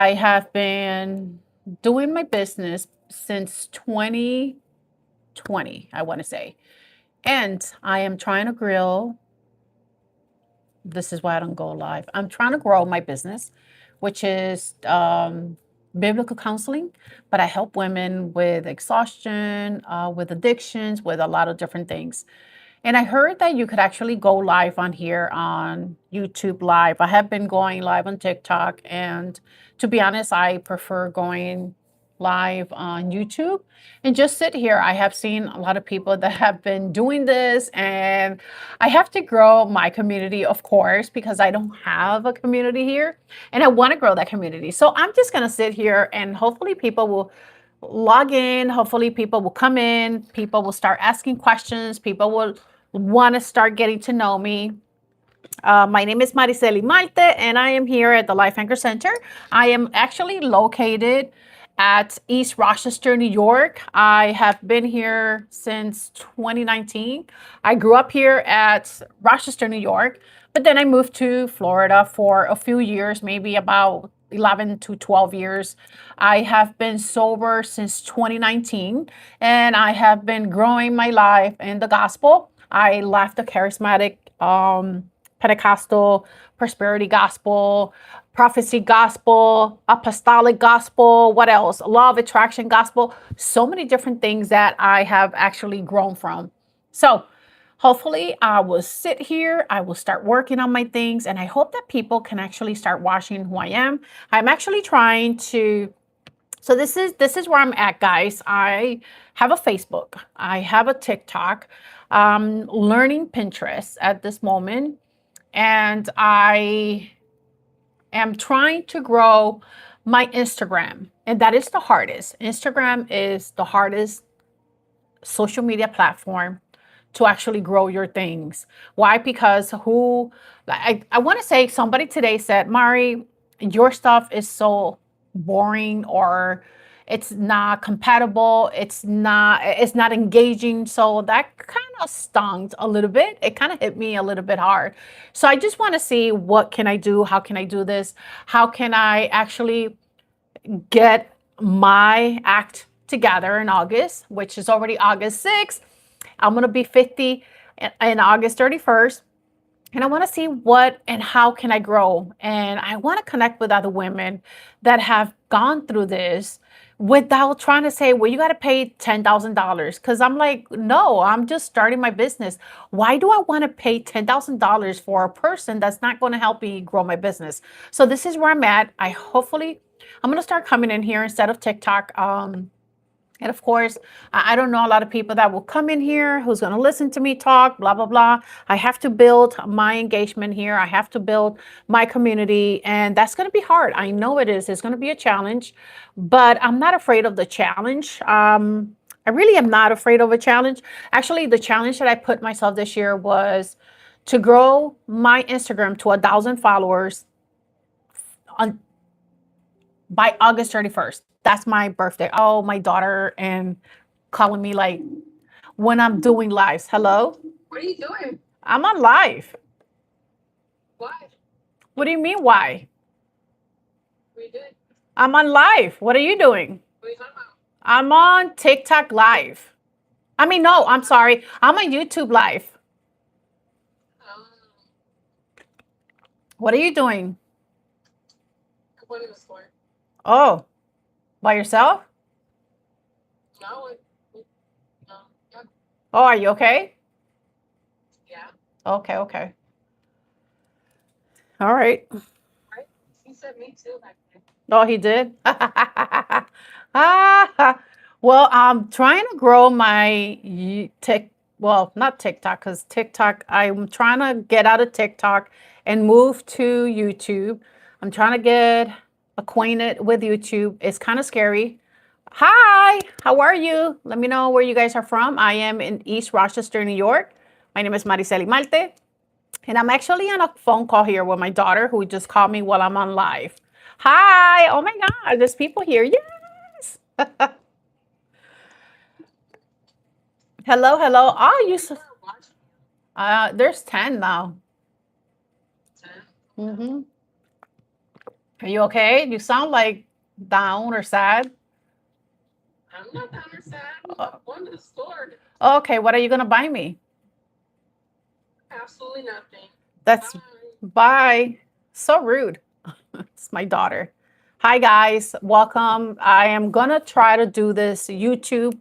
I have been doing my business since 2020, I want to say. And I am trying to grill. This is why I don't go live. I'm trying to grow my business, which is biblical counseling, but I help women with exhaustion, with addictions, with a lot of different things. And I heard that you could actually go live on here on YouTube Live. I have been going live on TikTok, and to be honest, I prefer going live on YouTube and just sit here. I have seen a lot of people that have been doing this, and I have to grow my community, of course, because I don't have a community here, and I want to grow that community. So I'm just going to sit here, and hopefully people will log in. Hopefully people will come in. People will start asking questions. People will want to start getting to know me. My name is Marisely Marte, and I am here at the Life Anchor Center. I am actually located at East Rochester, New York. I have been here since 2019. I grew up here at Rochester, New York, but then I moved to Florida for a few years, maybe about 11 to 12 years. I have been sober since 2019, and I have been growing my life in the gospel. I left the charismatic Pentecostal prosperity gospel, prophecy gospel, apostolic gospel, what else? Law of attraction gospel. So many different things that I have actually grown from. So hopefully I will sit here, I will start working on my things, and I hope that people can actually start watching who I am. I'm actually trying to so this is where I'm at, guys. I have a Facebook. I have a TikTok. Learning Pinterest at this moment, and I am trying to grow my Instagram, and that is the hardest. Instagram is the hardest social media platform to actually grow your things. Why? Because I want to say somebody today said, Mari, your stuff is so boring, or it's not compatible, it's not engaging. So that kind of stung a little bit. It kind of hit me a little bit hard. So I just want to see, what can I do? How can I do this? How can I actually get my act together in August, which is already August 6th. I'm going to be 50 in August 31st. And I want to see what and how can I grow. And I want to connect with other women that have gone through this without trying to say, well, you got to pay $10,000. Because I'm like, no, I'm just starting my business. Why do I want to pay $10,000 for a person that's not going to help me grow my business? So this is where I'm at. I'm going to start coming in here instead of TikTok. And of course, I don't know a lot of people that will come in here who's going to listen to me talk, blah, blah, blah. I have to build my engagement here. I have to build my community. And that's going to be hard. I know it is. It's going to be a challenge, but I'm not afraid of the challenge. I really am not afraid of a challenge. Actually, the challenge that I put myself this year was to grow my Instagram to 1,000 followers on by August 31st. That's my birthday. Oh, my daughter and calling me like when I'm doing lives. Hello? What are you doing? I'm on live. Why? What do you mean why? What are you doing? I'm on live. What are you doing? What are you talking about? I'm on TikTok live. I mean, no, I'm sorry. I'm on YouTube live. Um, What are you doing? I'm going to the store. Oh, by yourself? No, yeah. Oh, are you okay? Yeah. Okay, okay. All right. Right? He said me too back then. Oh, he did? Ah, well, I'm trying to grow my well, not TikTok, because TikTok, I'm trying to get out of TikTok and move to YouTube. I'm trying to get acquainted with YouTube. It's kind of scary. Hi, how are you? Let me know where you guys are from. I am in East Rochester, New York. My name is Marisely Marte. And I'm actually on a phone call here with my daughter, who just called me while I'm on live. Hi. Oh my God. There's people here. Yes. Hello. Hello. Oh, People are watching there's 10 now. you. 10. Okay. Mm-hmm. Are you okay? You sound like down or sad. I'm not down or sad. I'm Uh, going to the store. okay, what are you gonna buy me? Absolutely nothing. That's Bye. bye. So rude. It's my daughter. Hi guys, welcome. I am gonna try to do this YouTube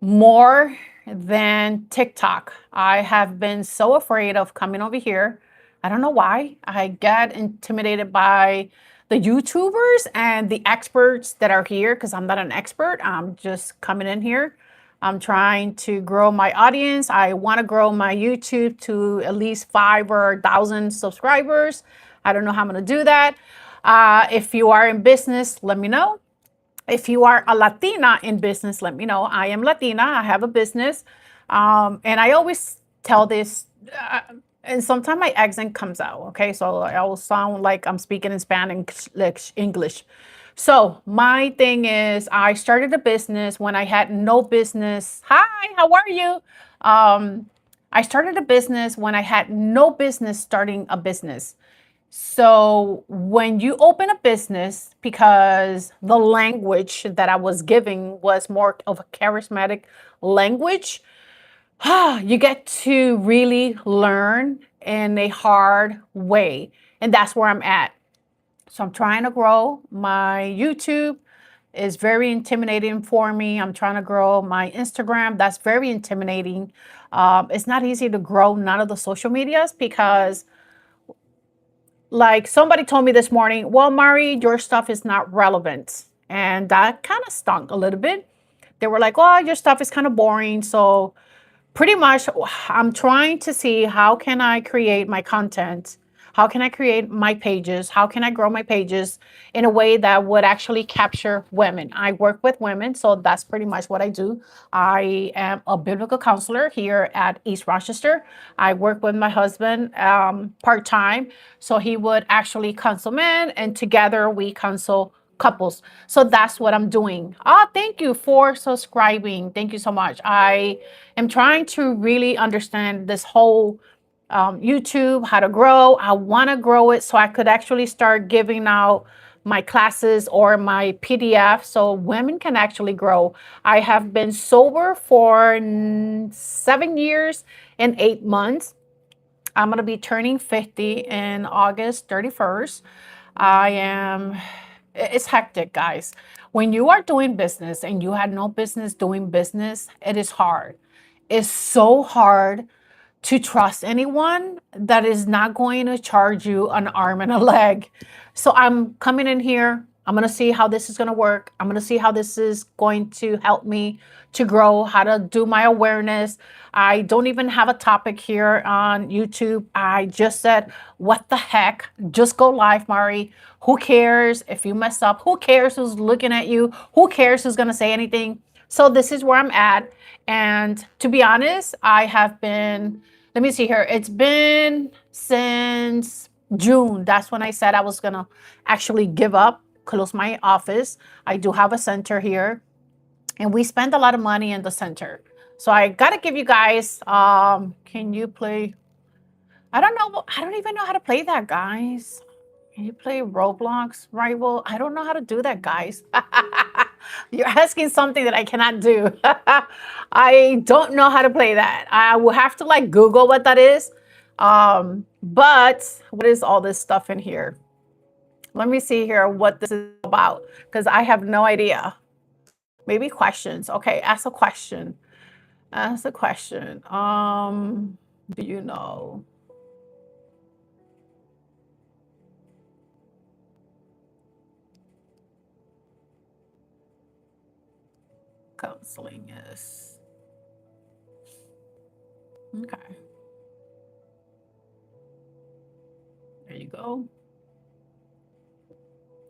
more than TikTok. I have been so afraid of coming over here. I don't know why. I get intimidated by the YouTubers and the experts that are here because I'm not an expert. I'm just coming in here. I'm trying to grow my audience. I want to grow my YouTube to at least 5 or 1,000 subscribers. I don't know how I'm going to do that. If you are in business, let me know. If you are a Latina in business, let me know. I am Latina. I have a business. And I always tell this, and sometimes my accent comes out. Okay. So I will sound like I'm speaking in Spanish, like English. So my thing is, I started a business when I had no business. Hi, how are you? I started a business when I had no business starting a business. So when you open a business, because the language that I was giving was more of a charismatic language, you get to really learn in a hard way. And that's where I'm at. So I'm trying to grow my YouTube is very intimidating for me. I'm trying to grow my Instagram. That's very intimidating. It's not easy to grow none of the social medias because like somebody told me this morning, well, Mari, your stuff is not relevant. And that kind of stunk a little bit. They were like, oh, your stuff is kind of boring. So pretty much I'm trying to see how can I create my content, how can I create my pages, how can I grow my pages in a way that would actually capture women. I work with women, so that's pretty much what I do. I am a biblical counselor here at East Rochester. I work with my husband part-time, so he would actually counsel men, and together we counsel couples. So that's what I'm doing. Thank you for subscribing. Thank you so much. I am trying to really understand this whole YouTube, how to grow. I want to grow it so I could actually start giving out my classes or my PDF so women can actually grow. I have been sober for 7 years and 8 months. I'm going to be turning 50 in August 31st. I am, it's hectic, guys. When you are doing business and you had no business doing business, it is hard. It's so hard to trust anyone that is not going to charge you an arm and a leg. So I'm coming in here. I'm going to see how this is going to work. I'm going to see how this is going to help me to grow, how to do my awareness. I don't even have a topic here on YouTube. I just said, what the heck? Just go live, Mari. Who cares if you mess up? Who cares who's looking at you? Who cares who's going to say anything? So this is where I'm at. And to be honest, I have been, let me see here. It's been since June. That's when I said I was going to actually give up, close my office. I do have a center here and we spend a lot of money in the center. So I got to give you guys, can you play? I don't know. I don't even know how to play that, guys. Can you play Roblox rival? I don't know how to do that, guys. You're asking something that I cannot do. I don't know how to play that. I will have to like Google what that is. But what is all this stuff in here? Let me see here what this is about because I have no idea. Maybe questions. Okay, ask a question. Ask a question. Do you know? Counseling is okay. There you go.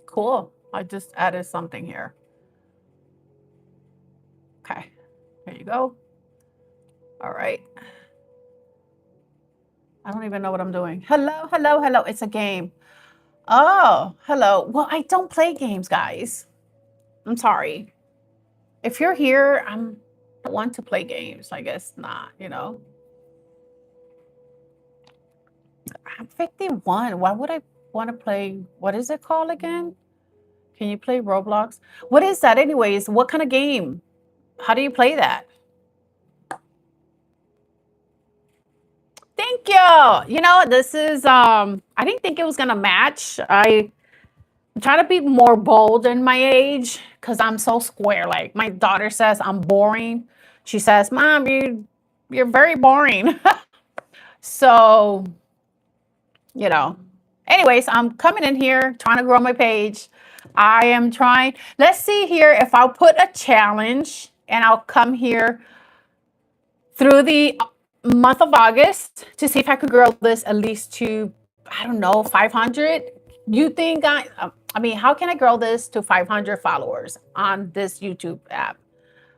Cool. I just added something here. Okay. There you go. All right. I don't even know what I'm doing. Hello, hello, hello. It's a game. Oh, hello. Well, I don't play games, guys. I'm sorry. If you're here, I want to play games. I guess not, you know. I'm 51. want to play, what is it called again? Can you play Roblox? What is that anyways? What kind of game? How do you play that? Thank you. You know, this is I didn't think it was gonna match. I'm trying to be more bold in my age because I'm so square. Like my daughter says I'm boring. She says, Mom, you're very boring. So, you know. Anyways, I'm coming in here trying to grow my page. I am trying. Let's see here if I'll put a challenge and I'll come here through the month of August to see if I could grow this at least to, I don't know, 500. You think I mean, how can I grow this to 500 followers on this YouTube app?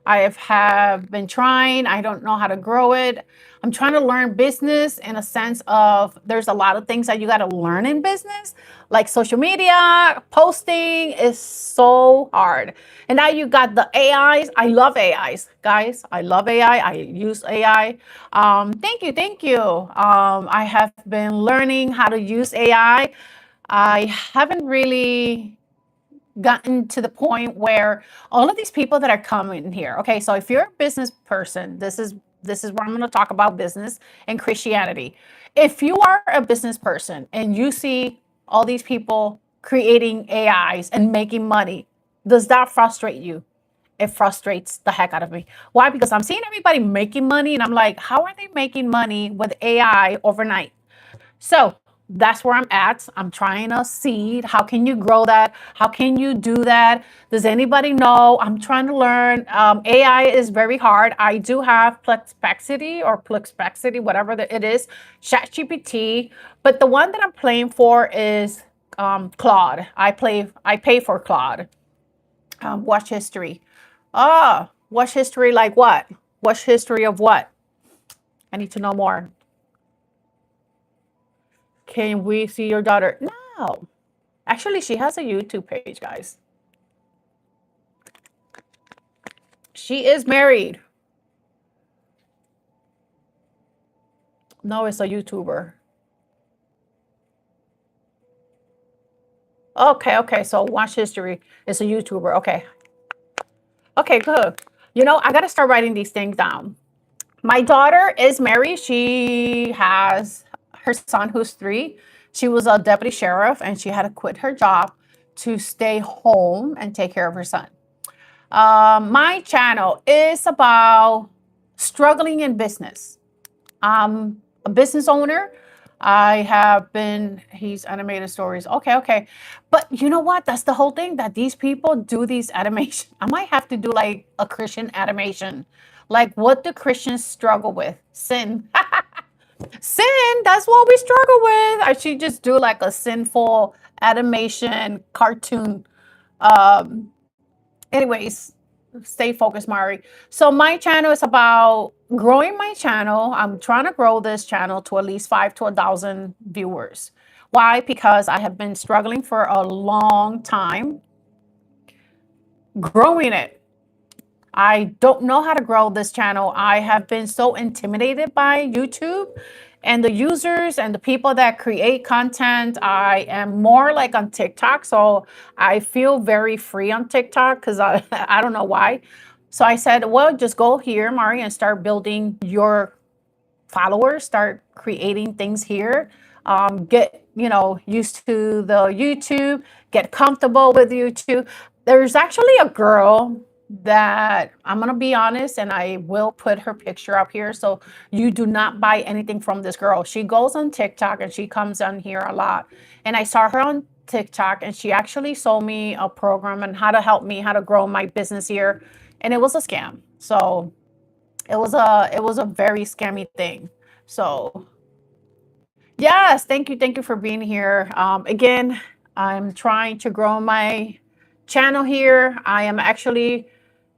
I have been trying. I don't know how to grow it. I'm trying to learn business in a sense of there's a lot of things that you got to learn in business, like social media, posting is so hard. And now you got the AIs. I love AIs, guys. I love AI. I use AI. Thank you, thank you. I have been learning how to use AI. I haven't really gotten to the point where all of these people that are coming here. Okay, so if you're a business person, this is where I'm going to talk about business and Christianity. If you are a business person and you see all these people creating AIs and making money, does that frustrate you? It frustrates the heck out of me. Why? Because I'm seeing everybody making money and I'm like, how are they making money with AI overnight? So that's where I'm at. I'm trying to see how can you grow that? How can you do that? Does anybody know? I'm trying to learn. AI is very hard. I do have Plexpexity, whatever it is, ChatGPT. But the one that I'm playing for is Claude. I pay for Claude. Watch history. Watch history like what? Watch history of what? I need to know more. Can we see your daughter? No. Actually, she has a YouTube page, guys. She is married. No, it's a YouTuber. Okay, okay. So watch history. It's a YouTuber. Okay. Okay, good. You know, I got to start writing these things down. My daughter is married. She has her son who's 3. She was a deputy sheriff and she had to quit her job to stay home and take care of her son. My channel is about struggling in business. I'm a business owner. He's animated stories. Okay, okay. But you know what? That's the whole thing that these people do these animation. I might have to do like a Christian animation. Like what do Christians struggle with? Sin. Sin, that's what we struggle with. I should just do like a sinful animation cartoon. Um, Anyways, stay focused, Mari. So my channel is about growing my channel. I'm trying to grow this channel to at least 5 to 1,000 viewers. Why? Because I have been struggling for a long time growing it. I don't know how to grow this channel. I have been so intimidated by YouTube and the users and the people that create content. I am more like on TikTok. So I feel very free on TikTok because I don't know why. So I said, well, just go here, Mari, and start building your followers, start creating things here. Get, used to the YouTube, get comfortable with YouTube. There's actually a girl that I'm gonna be honest, and I will put her picture up here. So you do not buy anything from this girl. She goes on TikTok and she comes on here a lot. And I saw her on TikTok and she actually sold me a program and how to help me, how to grow my business here. And it was a scam. So it was a very scammy thing. So yes, thank you for being here. Again, I'm trying to grow my channel here. I am actually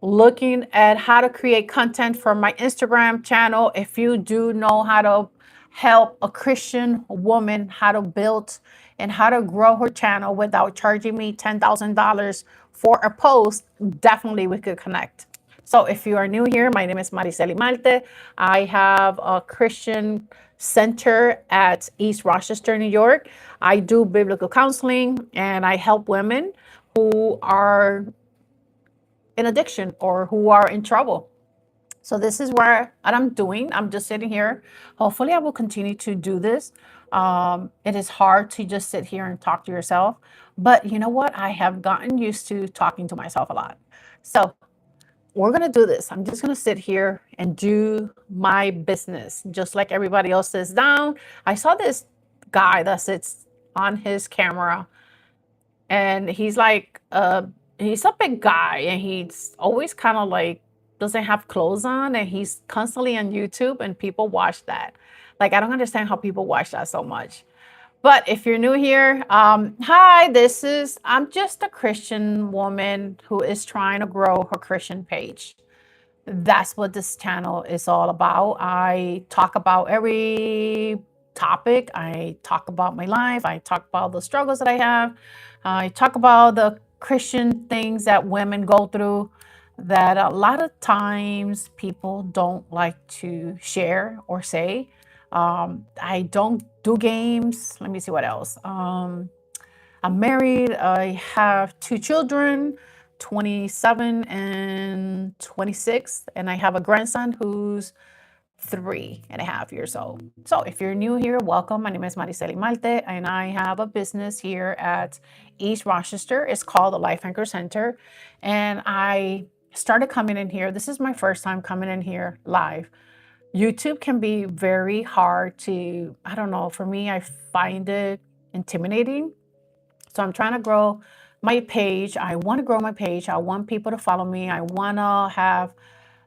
looking at how to create content for my Instagram channel. If you do know how to help a Christian woman how to build and how to grow her channel without charging me $10,000 for a post, definitely we could connect. So if you are new here, my name is Marisely Marte. I have a Christian center at East Rochester, New York. I do biblical counseling and I help women who are in addiction or who are in trouble. So this is what I'm doing. I'm just sitting here. Hopefully, I will continue to do this. It is hard to just sit here and talk to yourself, but you know what? I have gotten used to talking to myself a lot. So we're gonna do this. I'm just gonna sit here and do my business, just like everybody else sits down. I saw this guy that sits on his camera and he's a big guy and he's always kind of like doesn't have clothes on and he's constantly on YouTube and people watch that. Like I don't understand how people watch that so much. But if you're new here, hi, I'm just a Christian woman who is trying to grow her Christian page. That's what this channel is all about. I talk about every topic. I talk about my life. I talk about the struggles that I have. I talk about the Christian things that women go through that a lot of times people don't like to share or say. I don't do games. Let me see what else. I'm married. I have two children, 27 and 26, and I have a grandson who's 3.5 years old. So if you're new here, welcome. My name is Marisely Marte, and I have a business here at East Rochester. It's called the Life Anchor Center, and I started coming in here. This is my first time coming in here live. YouTube can be very hard to, I don't know, for me, I find it intimidating. So I'm trying to grow my page. I want to grow my page. I want people to follow me. I want to have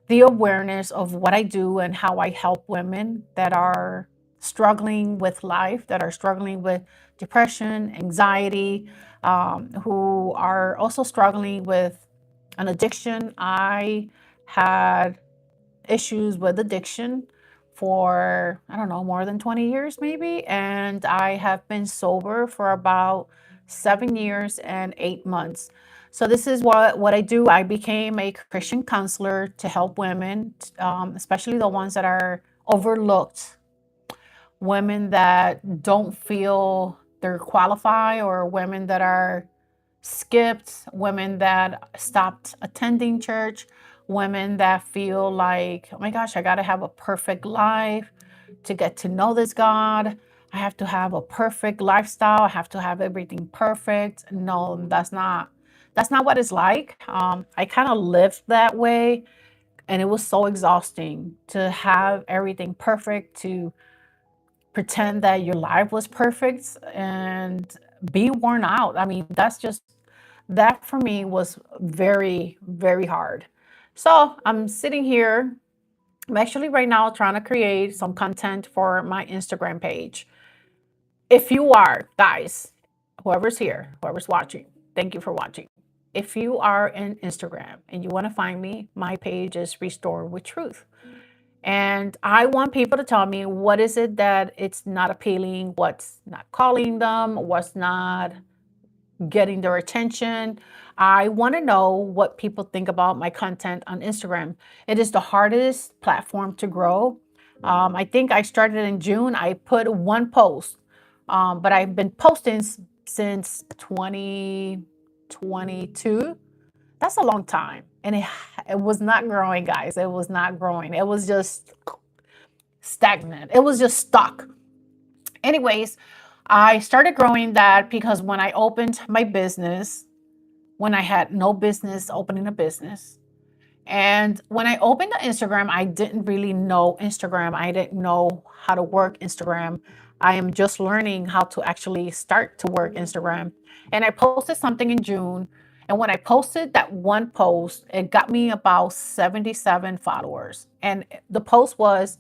the awareness of what I do and how I help women that are struggling with life, that are struggling with depression, anxiety, who are also struggling with an addiction. I had issues with addiction for, I don't know, more than 20 years maybe. And I have been sober for about 7 years and 8 months. So this is what I do. I became a Christian counselor to help women, especially the ones that are overlooked, women that don't feel they're qualified, or women that are skipped, women that stopped attending church, women that feel like, oh my gosh, I got to have a perfect life to get to know this God. I have to have a perfect lifestyle. I have to have everything perfect. No, that's not what it's like. I kind of lived that way, and it was so exhausting to have everything perfect, to pretend that your life was perfect and be worn out. I mean, that for me was very, very hard. So I'm sitting here. I'm actually right now trying to create some content for my Instagram page. If you are, guys, whoever's here, whoever's watching, thank you for watching. If you are in Instagram and you want to find me, my page is Restored with Truth. And I want people to tell me what is it that it's not appealing, what's not calling them, what's not getting their attention. I want to know what people think about my content on Instagram. It is the hardest platform to grow. I think I started in June. I put one post, but I've been posting since 2022. That's a long time. And it was not growing, guys. It was not growing. It was just stagnant. It was just stuck. Anyways, I started growing that because when I opened my business, when I had no business opening a business, and when I opened the Instagram, I didn't really know Instagram. I didn't know how to work Instagram. I am just learning how to actually start to work Instagram. And I posted something in June. And when I posted that one post, it got me about 77 followers. And the post was,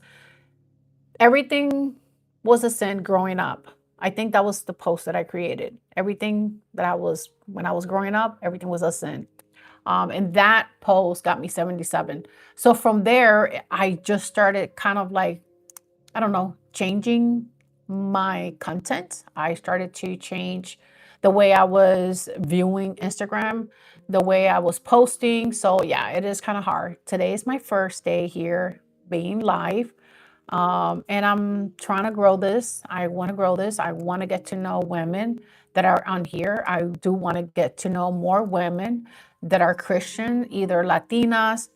everything was a sin growing up. I think that was the post that I created. Everything that when I was growing up, everything was a sin. And that post got me 77. So from there, I just started kind of like, I don't know, changing my content. I started to change the way I was viewing Instagram, the way I was posting. So yeah, it is kind of hard. Today is my first day here being live. And I'm trying to grow this. I want to grow this. I want to get to know women that are on here. I do want to get to know more women that are Christian, either Latinas,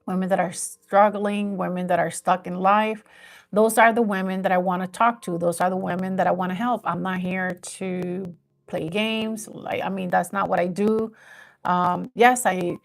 women that are struggling, women that are stuck in life. Those are the women that I want to talk to. Those are the women that I want to help. I'm not here to play games. Like, I mean, that's not what I do. Yes, I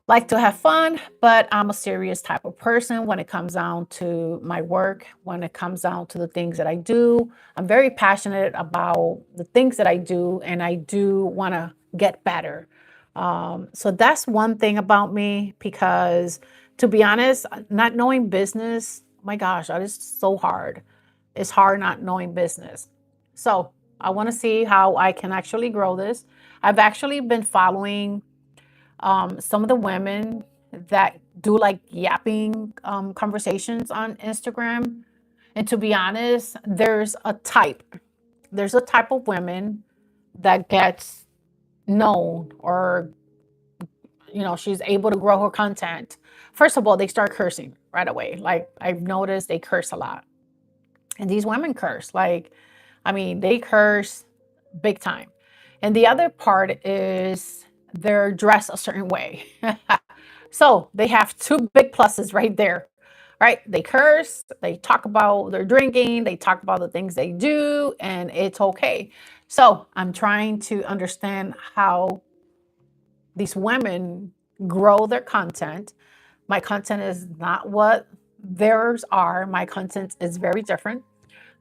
like to have fun, but I'm a serious type of person when it comes down to my work, when it comes down to the things that I do. I'm very passionate about the things that I do, and I do want to get better. So that's one thing about me because, to be honest, not knowing business, my gosh, that is so hard. It's hard not knowing business. So I want to see how I can actually grow this. I've actually been following some of the women that do like yapping conversations on Instagram. And to be honest, there's a type of women that gets known, or she's able to grow her content. First of all, they start cursing right away. Like, I've noticed they curse a lot. And these women curse. Like, I mean, they curse big time. And the other part is they're dressed a certain way. So they have two big pluses right there, right? They curse, they talk about their drinking, they talk about the things they do, and it's okay. So I'm trying to understand how these women grow their content. My content is not what theirs are. My content is very different.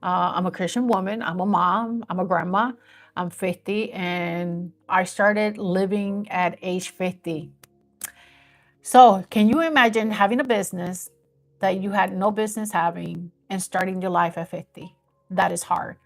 I'm a Christian woman. I'm a mom. I'm a grandma. I'm 50, and I started living at age 50. So, can you imagine having a business that you had no business having and starting your life at 50? That is hard.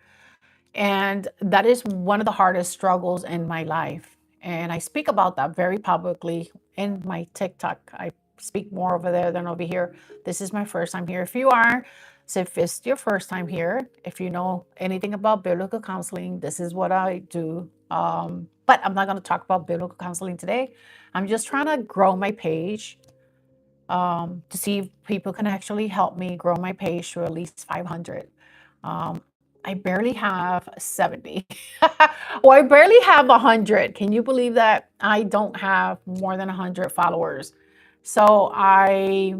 And that is one of the hardest struggles in my life. And I speak about that very publicly in my TikTok. I speak more over there than over here. This is my first time here. If you are, so if it's your first time here, if you know anything about biblical counseling, this is what I do. But I'm not going to talk about biblical counseling today. I'm just trying to grow my page to see if people can actually help me grow my page to at least 500. Um, I barely have 70, or I barely have 100. Can you believe that? I don't have more than 100 followers. So I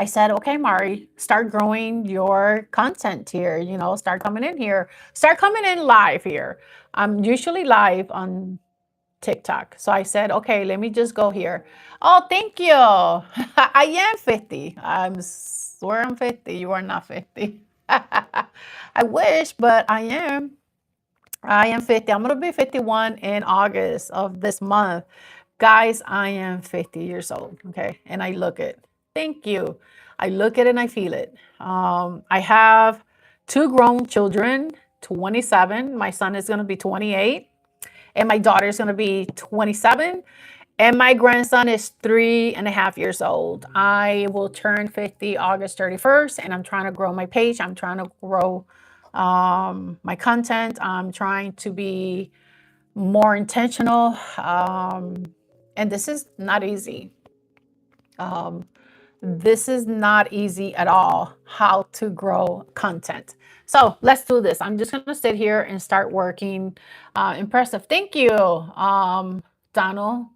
said, okay, Mari, start growing your content here. Start coming in here. Start coming in live here. I'm usually live on TikTok. So I said, okay, let me just go here. Oh, thank you. I am 50. I'm swear I'm 50. You are not 50. I wish, but I am. I am 50. I'm going to be 51 in August of this month. Guys, I am 50 years old. Okay. And I look it. Thank you. I look it and I feel it. I have two grown children, 27. My son is going to be 28. And my daughter is going to be 27. And my grandson is 3.5 years old. I will turn 50 August 31st, and I'm trying to grow my page. I'm trying to grow my content. I'm trying to be more intentional. And this is not easy. Um, this is not easy at all, how to grow content. So let's do this. I'm just going to sit here and start working. Impressive. Thank you, Donald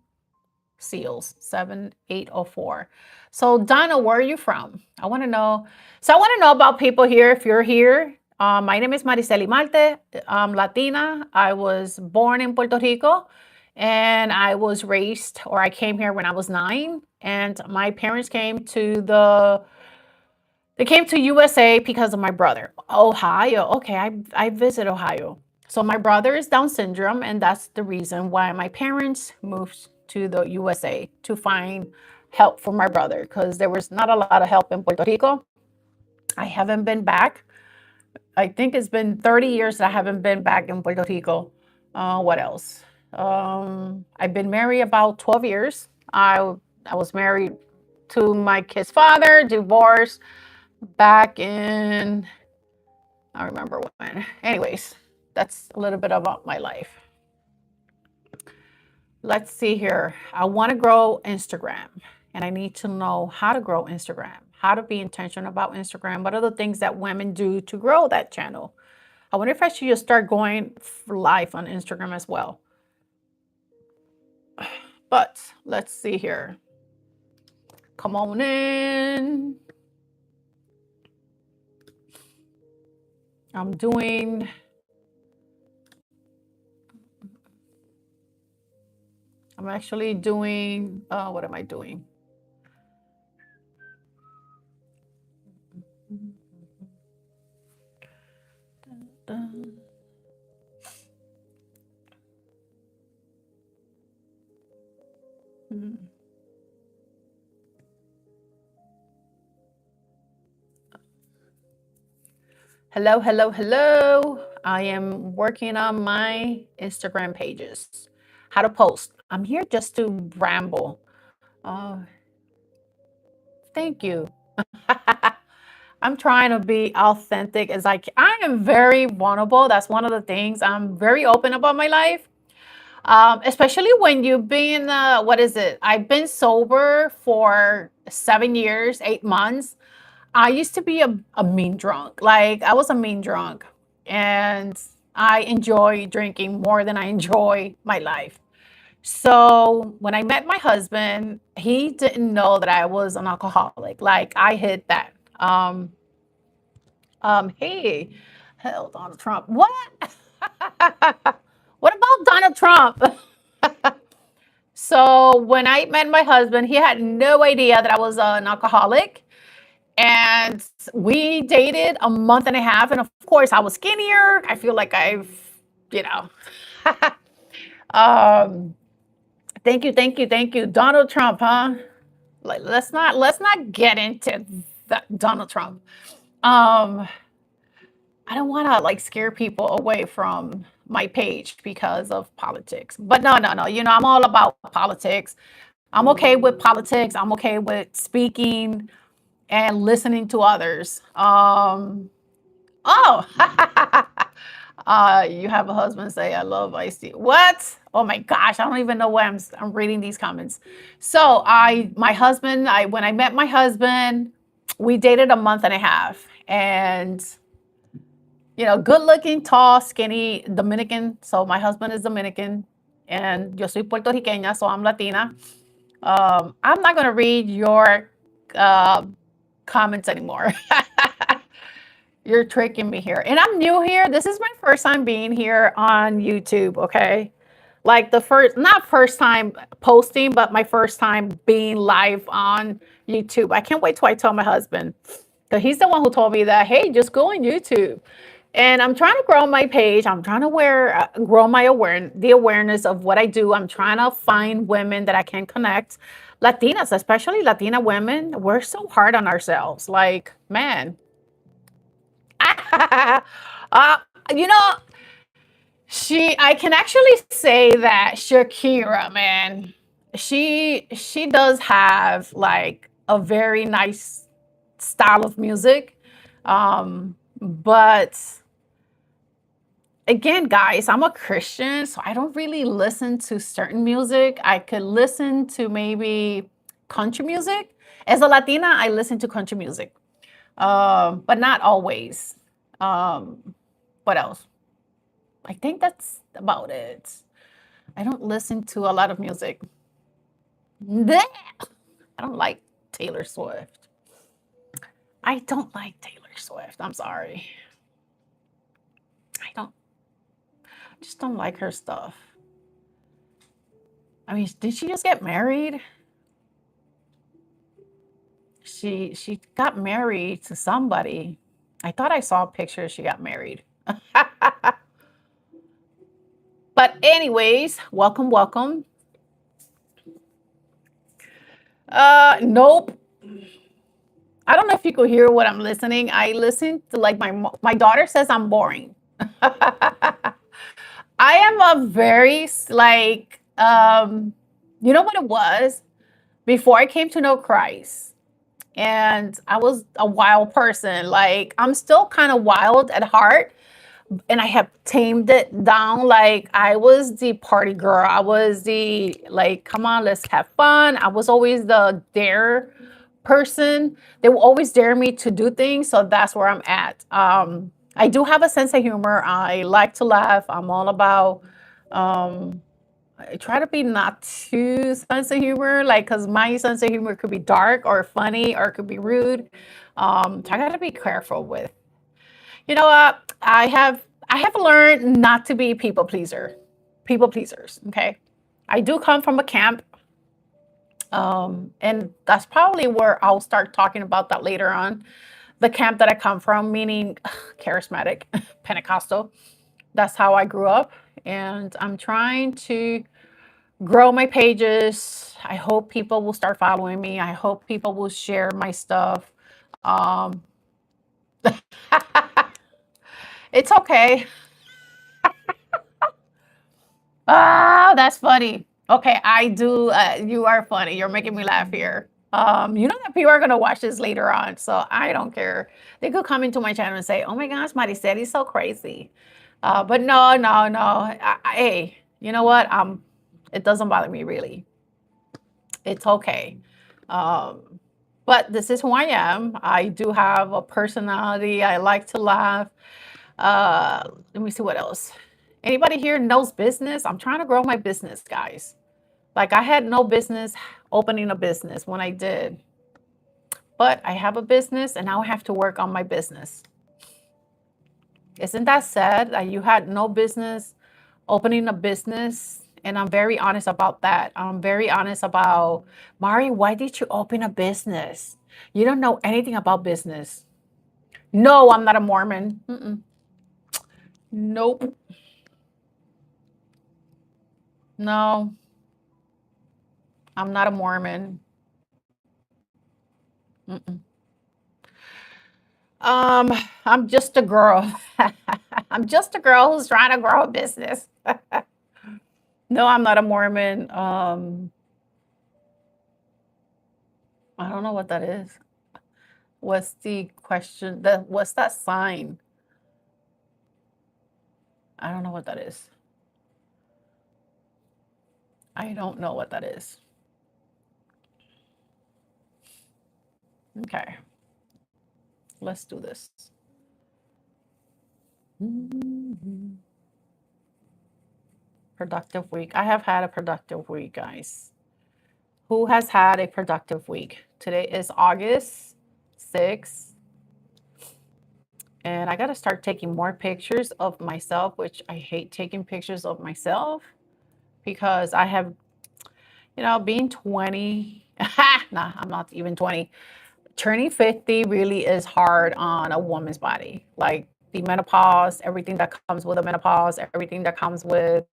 Seals 7804. So Donna, where are you from? I want to know. So I want to know about people here. If you're here, my name is Marisely Marte. I'm Latina. I was born in Puerto Rico, and I was raised, or I came here when I was 9. And my parents they came to USA because of my brother. Ohio. Okay, I visit Ohio. So my brother is Down syndrome, and that's the reason why my parents moved to the USA to find help for my brother, because there was not a lot of help in Puerto Rico. I haven't been back. I think it's been 30 years that I haven't been back in Puerto Rico. What else? I've been married about 12 years. I was married to my kid's father, divorced back in, I remember when. Anyways, That's a little bit about my life. Let's see here. I want to grow Instagram, and I need to know how to grow Instagram, how to be intentional about Instagram. What are the things that women do to grow that channel? I wonder if I should just start going live on Instagram as well. But let's see here. Come on in. I'm doing. I'm actually doing. What am I doing? Hello, hello, hello. I am working on my Instagram pages. How to post. I'm here just to ramble. Uh, thank you. I'm trying to be authentic as I can. I am very vulnerable. That's one of the things. I'm very open about my life. Especially when you've been, what is it? I've been sober for 7 years, 8 months. I used to be a mean drunk. Like, I was a mean drunk. And I enjoy drinking more than I enjoy my life. So when I met my husband, he didn't know that I was an alcoholic. Like, I hid that. Hey, hell, Donald Trump. What? What about Donald Trump? So when I met my husband, he had no idea that I was an alcoholic. And we dated a month and a half. And of course, I was skinnier. I feel like you know. um, thank you. Donald Trump, huh? Like, let's not get into that Donald Trump. Um, I don't want to like scare people away from my page because of politics. But no, no, no. I'm all about politics. I'm okay with politics. I'm okay with speaking and listening to others. Oh, you have a husband say, I love iced tea. What? Oh my gosh, I don't even know why I'm reading these comments. So when I met my husband, we dated a month and a half. And good looking, tall, skinny, Dominican. So my husband is Dominican and yo soy puertorriqueña, so I'm Latina. I'm not going to read your uh, comments anymore. You're tricking me here. And I'm new here. This is my first time being here on YouTube, okay? Like not first time posting, but my first time being live on YouTube. I can't wait till I tell my husband. Because he's the one who told me that, hey, just go on YouTube. And I'm trying to grow my page. I'm trying to grow the awareness of what I do. I'm trying to find women that I can connect. Latinas, especially Latina women, we're so hard on ourselves. Like, man. uh, you know, I can actually say that Shakira, man, she does have like a very nice style of music. But again, guys, I'm a Christian, so I don't really listen to certain music. I could listen to maybe country music. As a Latina, I listen to country music, but not always. What else? I think that's about it. I don't listen to a lot of music. Blech! I don't like Taylor Swift. I don't like Taylor Swift. I'm sorry. I just don't like her stuff. I mean, did she just get married? She got married to somebody. I thought I saw a picture she got married. But anyways, welcome, welcome. Nope. I don't know if you could hear what I'm listening. I listen to like my daughter says I'm boring. I am a very like you know what it was before I came to know Christ, and I was a wild person. Like, I'm still kind of wild at heart, and I have tamed it down. Like I was the party girl. I was the like, come on, let's have fun. I was always the dare person. They will always dare me to do things. So that's where I'm at. I do have a sense of humor. I like to laugh. I'm all about um I try to be not too sense of humor, like because my sense of humor could be dark or funny or it could be rude. So I gotta be careful with. You know what? I have learned not to be people pleasers. Okay, I do come from a camp, and that's probably where I'll start talking about that later on. The camp that I come from, meaning charismatic, Pentecostal. That's how I grew up, and I'm trying to grow my pages. I hope people will start following me. I hope people will share my stuff. Um, it's okay. Ah, that's funny. Okay, I do. You are funny. You're making me laugh here. You know that people are gonna watch this later on, so I don't care. They could come into my channel and say, "Oh my gosh, Marisely is so crazy," but no, no, no. Hey, you know what? It doesn't bother me really. It's okay. Um, but this is who I am. I do have a personality. I like to laugh. Let me see what else. Anybody here knows business? I'm trying to grow my business, guys. Like I had no business opening a business when I did, but I have a business and now I have to work on my business. Isn't that sad that you had no business opening a business? And I'm very honest about that. I'm very honest about, Mari, why did you open a business? You don't know anything about business. No, I'm not a Mormon. Mm-mm. Nope. No, I'm not a Mormon. Mm-mm. Um, I'm just a girl. I'm just a girl who's trying to grow a business. No, I'm not a Mormon. I don't know what that is. What's the question? What's that sign? I don't know what that is. I don't know what that is. Okay, let's do this. Mhm. Productive week. I have had a productive week, guys. Who has had a productive week? Today is August 6th, and I got to start taking more pictures of myself, which I hate taking pictures of myself because I have, being 20, nah, I'm not even 20. Turning 50 really is hard on a woman's body. Like the menopause, everything that comes with a menopause, everything that comes with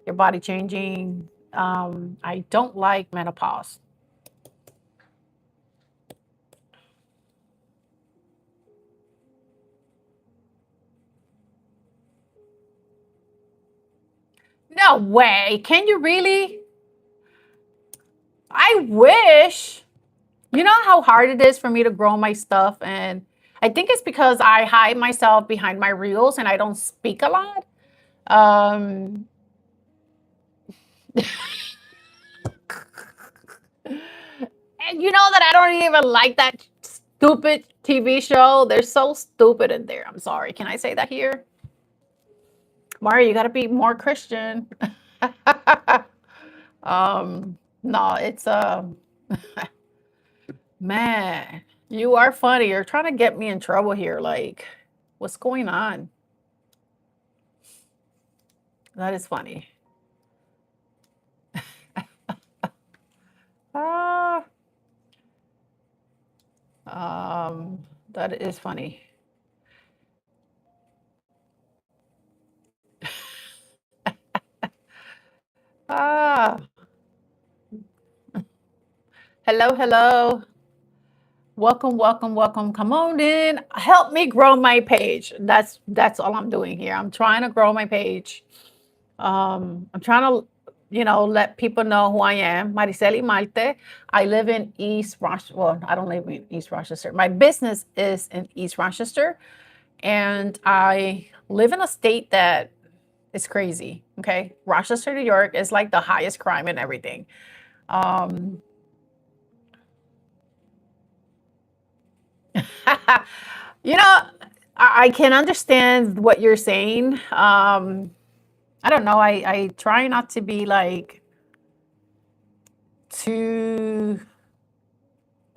your body changing. I don't like menopause. No way. Can you really? I wish. You know how hard it is for me to grow my stuff, and I think it's because I hide myself behind my reels and I don't speak a lot. Um, and you know that I don't even like that stupid TV show. They're so stupid in there. I'm sorry. Can I say that here? Mario, you got to be more Christian. No, it's man, you are funny. You're trying to get me in trouble here. Like, what's going on? That is funny. Ah, that is funny. Ah, hello, hello. Welcome, welcome, welcome. Come on in. Help me grow my page. That's all I'm doing here. I'm trying to grow my page. I'm trying to, let people know who I am. Marisely Marte. I live in East Rochester. Well, I don't live in East Rochester. My business is in East Rochester. And I live in a state that is crazy. Okay. Rochester, New York is like the highest crime and everything. Um, you know, I can understand what you're saying. I don't know. I try not to be like too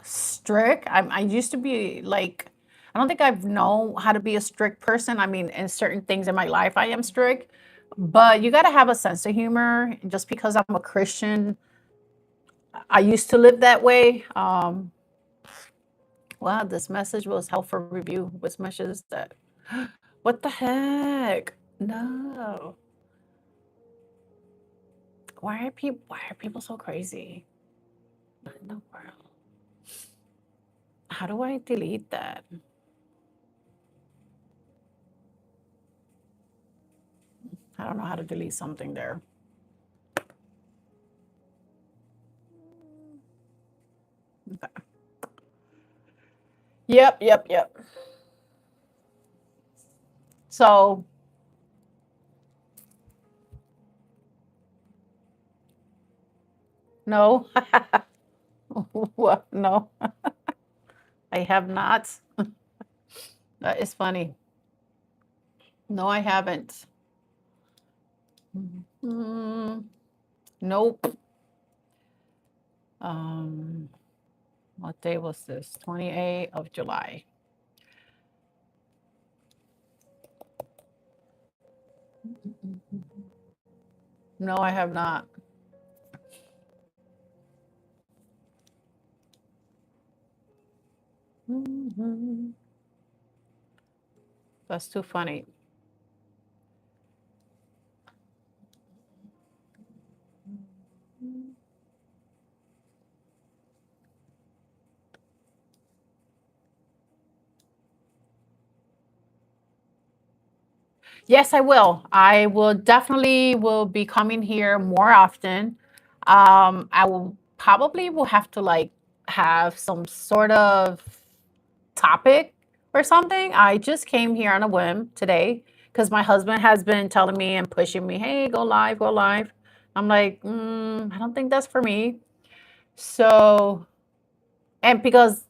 strict. I used to be like, I don't think I've known how to be a strict person. I mean, in certain things in my life, I am strict, but you got to have a sense of humor. Just because I'm a Christian, I used to live that way. Wow, this message was hell for review. Which message is that? What the heck? No. Why are people so crazy? What in the world? How do I delete that? I don't know how to delete something there. Okay. Yep. So no. What? No, I have not. That is funny. No, I haven't. Mm, nope. Um, what day was this? 28th of July. No, I have not. Mhm. That's too funny. Yes, I will. I will definitely will be coming here more often. I will probably will have to like have some sort of topic or something. I just came here on a whim today because my husband has been telling me and pushing me, "Hey, go live, go live." I'm like, I don't think that's for me. So, and because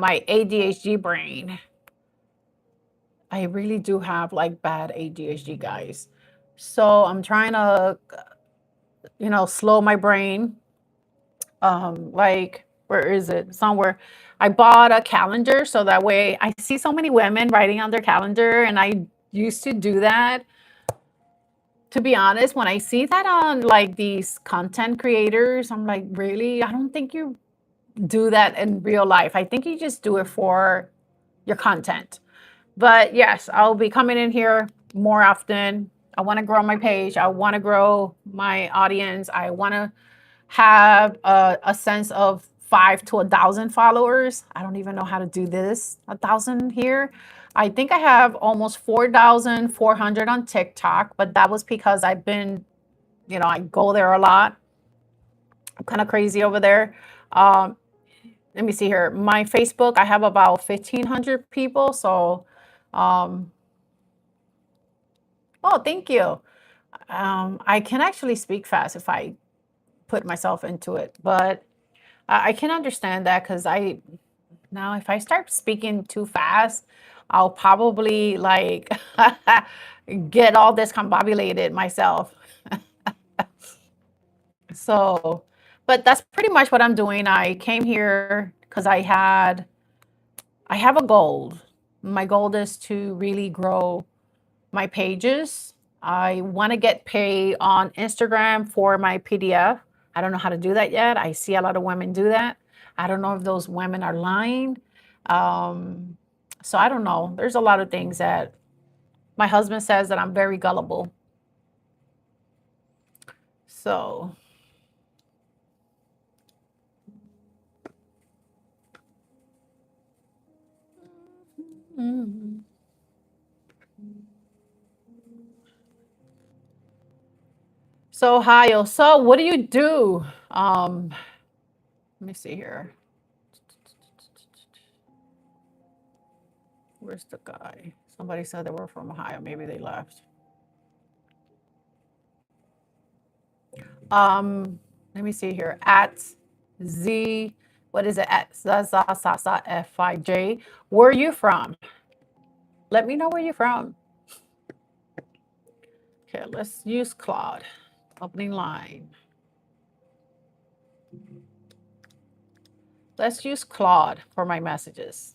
my ADHD brain, I really do have like bad ADHD, guys. So I'm trying to, slow my brain. Like, where is it? Somewhere. I bought a calendar so that way I see so many women writing on their calendar, and I used to do that. To be honest, when I see that on like these content creators, I'm like, really? I don't think you do that in real life. I think you just do it for your content. But yes, I'll be coming in here more often. I want to grow my page. I want to grow my audience. I want to have a sense of 5 to 1,000 followers. I don't even know how to do this. 1,000 here. I think I have almost 4,400 on TikTok, but that was because I've been, I go there a lot. I'm kind of crazy over there. Um, Let me see here. My Facebook, I have about 1,500 people. So, um, oh, thank you. I can actually speak fast if I put myself into it, but I can understand that because now if I start speaking too fast, I'll probably like get all discombobulated myself. So, but that's pretty much what I'm doing. I came here because I have a goal. My goal is to really grow my pages. I want to get paid on Instagram for my PDF. I don't know how to do that yet. I see a lot of women do that. I don't know if those women are lying. Um, so I don't know. There's a lot of things that my husband says that I'm very gullible. So, mm. So Ohio. So what do you do? Let me see here. Where's the guy? Somebody said they were from Ohio. Maybe they left. Let me see here. At Z, what is it? At Zaza Sasa F5J. Where are you from? Let me know where you're from. Okay, let's use Claude. Opening line. Let's use Claude for my messages.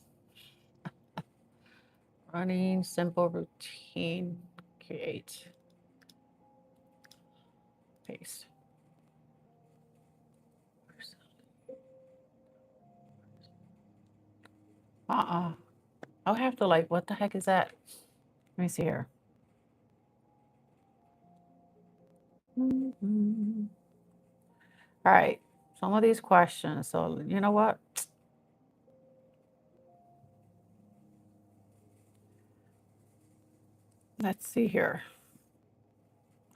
Running simple routine. Create. Paste. I'll have to like, what the heck is that? Let me see here. All right. Some of these questions. So, you know what? Let's see here.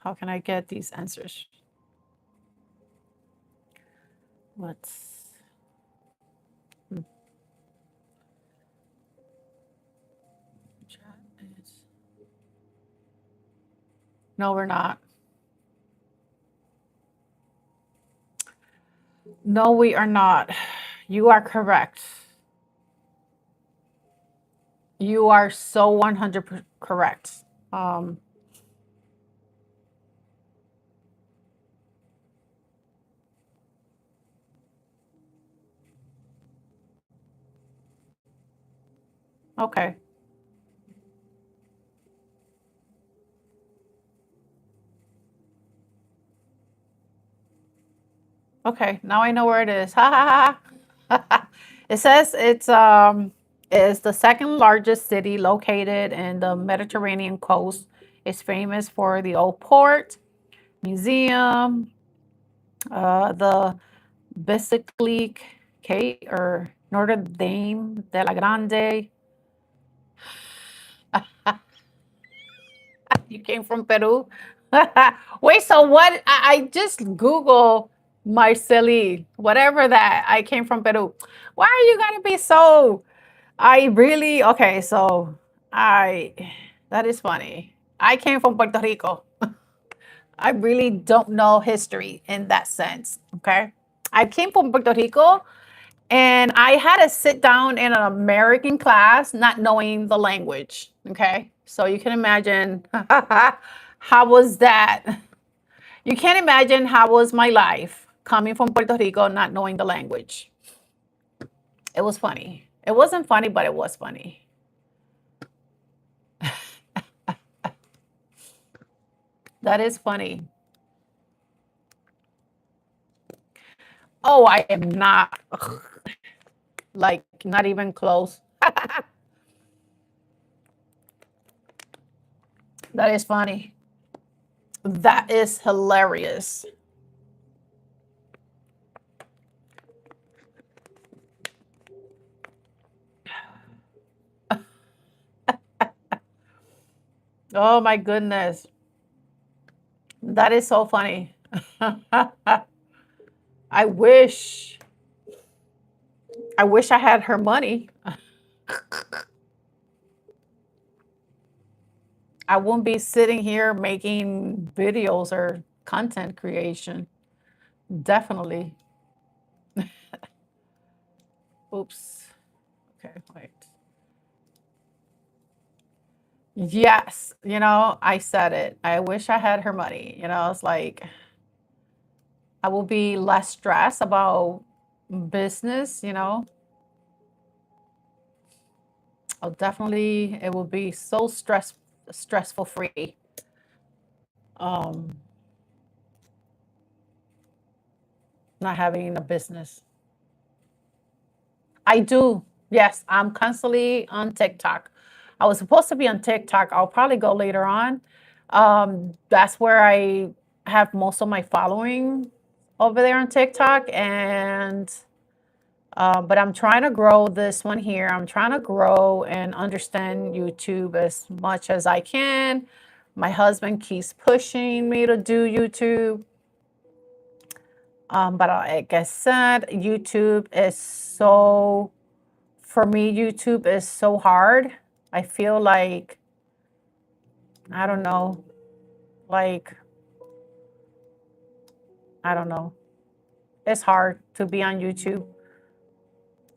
How can I get these answers? Let's. Chat is. No, we're not. No, we are not. You are correct. You are so 100% correct. Okay. Okay, now I know where it is. Ha ha ha. It says it's is the second largest city located in the Mediterranean coast. It's famous for the old port, museum, the Basilique or Notre Dame de la Grande. You came from Peru? Wait, so what? I just Google Marisely, whatever that. I came from Peru. Why are you gonna be so? I really okay. So I that is funny. I came from Puerto Rico. I really don't know history in that sense. Okay, I came from Puerto Rico, and I had to sit down in an American class not knowing the language. Okay. So you can imagine how was that? You can't imagine how was my life coming from Puerto Rico not knowing the language. It was funny. It wasn't funny, but it was funny. That is funny. Oh, I am not like not even close. That is funny. That is hilarious. Oh my goodness. That is so funny. I wish I had her money. I won't be sitting here making videos or content creation. Definitely. Oops. Okay, wait. Yes, I said it. I wish I had her money. It's like I will be less stressed about business. I'll definitely it will be so stressful free. Um Not having a business. I do. Yes, I'm constantly on TikTok. I was supposed to be on TikTok. I'll probably go later on. That's where I have most of my following over there on TikTok. And but I'm trying to grow this one here. I'm trying to grow and understand YouTube as much as I can. My husband keeps pushing me to do YouTube. But like I said, YouTube is so, for me, YouTube is so hard. I feel like I don't know. Like, I don't know. It's hard to be on YouTube.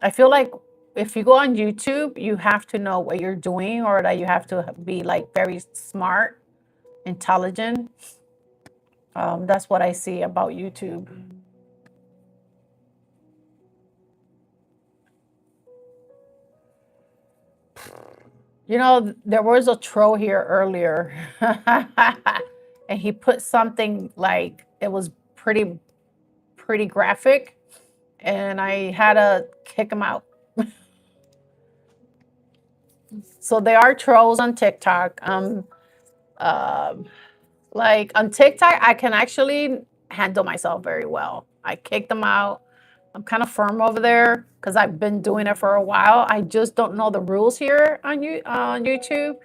I feel like if you go on YouTube, you have to know what you're doing, or that you have to be like very smart, intelligent. That's what I see about YouTube. You know, there was a troll here earlier, and he put something like it was pretty graphic, and I had to kick him out. So there are trolls on TikTok. Um, like on TikTok, I can actually handle myself very well. I kick them out. I'm kind of firm over there because I've been doing it for a while. I just don't know the rules here on YouTube.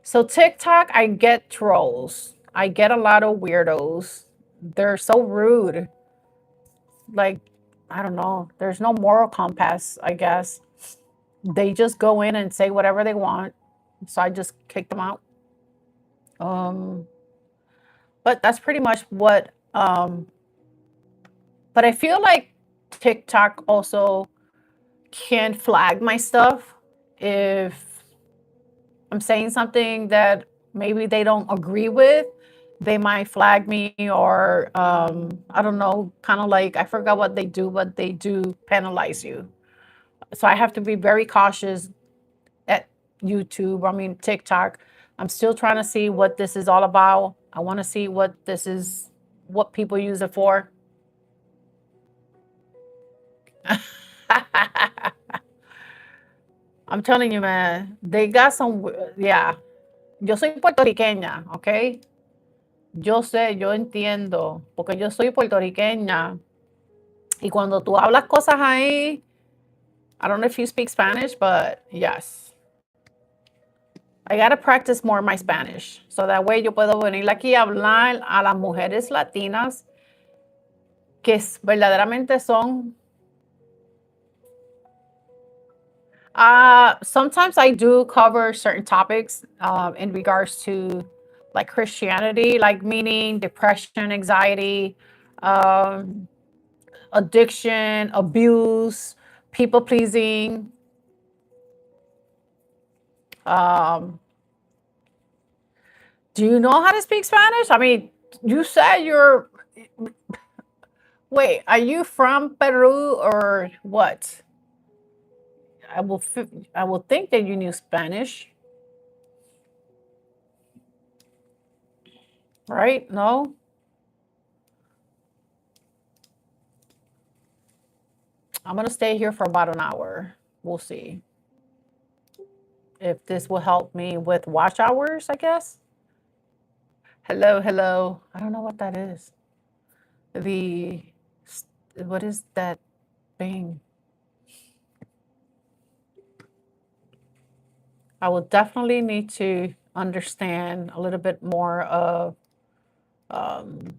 So TikTok, I get trolls. I get a lot of weirdos. They're so rude. Like, I don't know. There's no moral compass, I guess. They just go in and say whatever they want. So I just kick them out. Um, but that's pretty much what but I feel like TikTok also can flag my stuff if I'm saying something that maybe they don't agree with. They might flag me, or I don't know, kind of like I forgot what they do, but they do penalize you. So I have to be very cautious at YouTube. I mean TikTok. I'm still trying to see what this is all about. I want to see what people use it for. I'm telling you, man, they got some, yeah. Yo soy puertorriqueña, ¿ok? Yo sé, yo entiendo, porque yo soy puertorriqueña. Y cuando tú hablas cosas ahí, I don't know if you speak Spanish, but yes. I gotta practice more my Spanish. So that way yo puedo venir aquí a hablar a las mujeres latinas que verdaderamente son. Sometimes I do cover certain topics in regards to like Christianity, like meaning depression, anxiety, um, addiction, abuse, people pleasing. Um, do you know how to speak Spanish? I mean, you said you're. Wait, are you from Peru or what? I will think that you knew Spanish, right? No? I'm gonna stay here for about an hour. We'll see if this will help me with watch hours, I guess. Hello, hello. I don't know what that is. The what is that thing? I will definitely need to understand a little bit more of um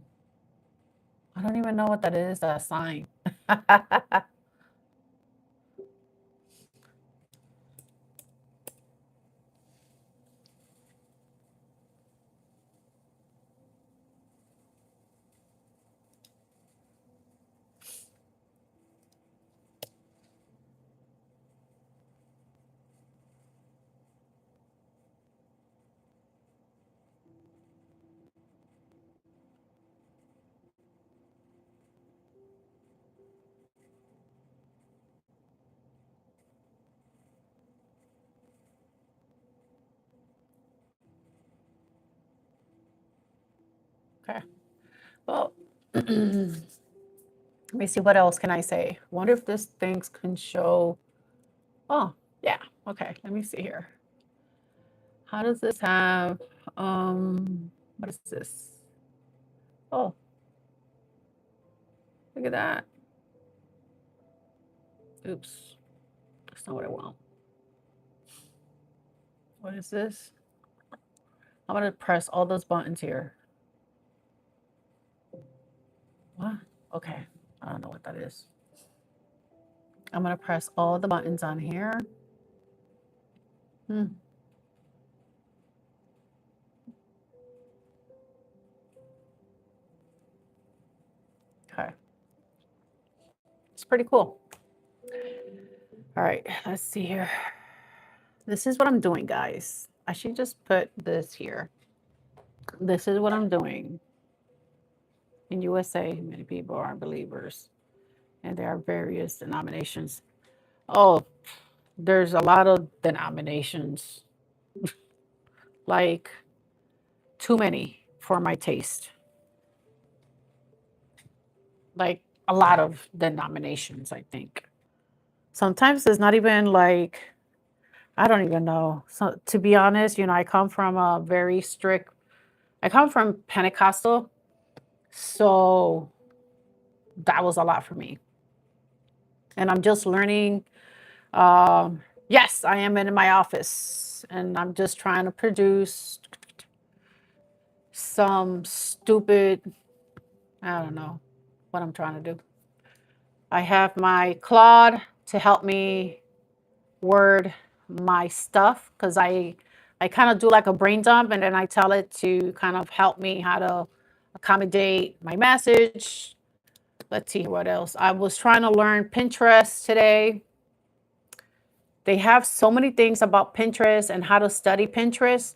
I don't even know what that is, that sign. Okay. Well, let me see, what else can I say? Wonder if this things can show. Oh, yeah. Okay, let me see here. How does this have what is this? Oh, look at that. Oops. That's not what I want. What is this? I'm gonna press all those buttons here. What? Okay. I don't know what that is. I'm gonna press all the buttons on here. Hmm. It's pretty cool. All right, let's see here. This is what I'm doing, guys. I should just put this here. This is what I'm doing. In USA, many people are believers, and there are various denominations. Oh, there's a lot of denominations, like too many for my taste. Like a lot of denominations, I think. Sometimes it's not even like, I don't even know. So to be honest, I come from a very strict, I come from Pentecostal, so that was a lot for me. And I'm just learning. Yes, I am in my office and I'm just trying to produce some stupid, I don't know what I'm trying to do. I have my Claude to help me word my stuff because I kind of do like a brain dump and then I tell it to kind of help me how to accommodate my message. Let's see what else. I was trying to learn Pinterest today. They have so many things about Pinterest and how to study Pinterest.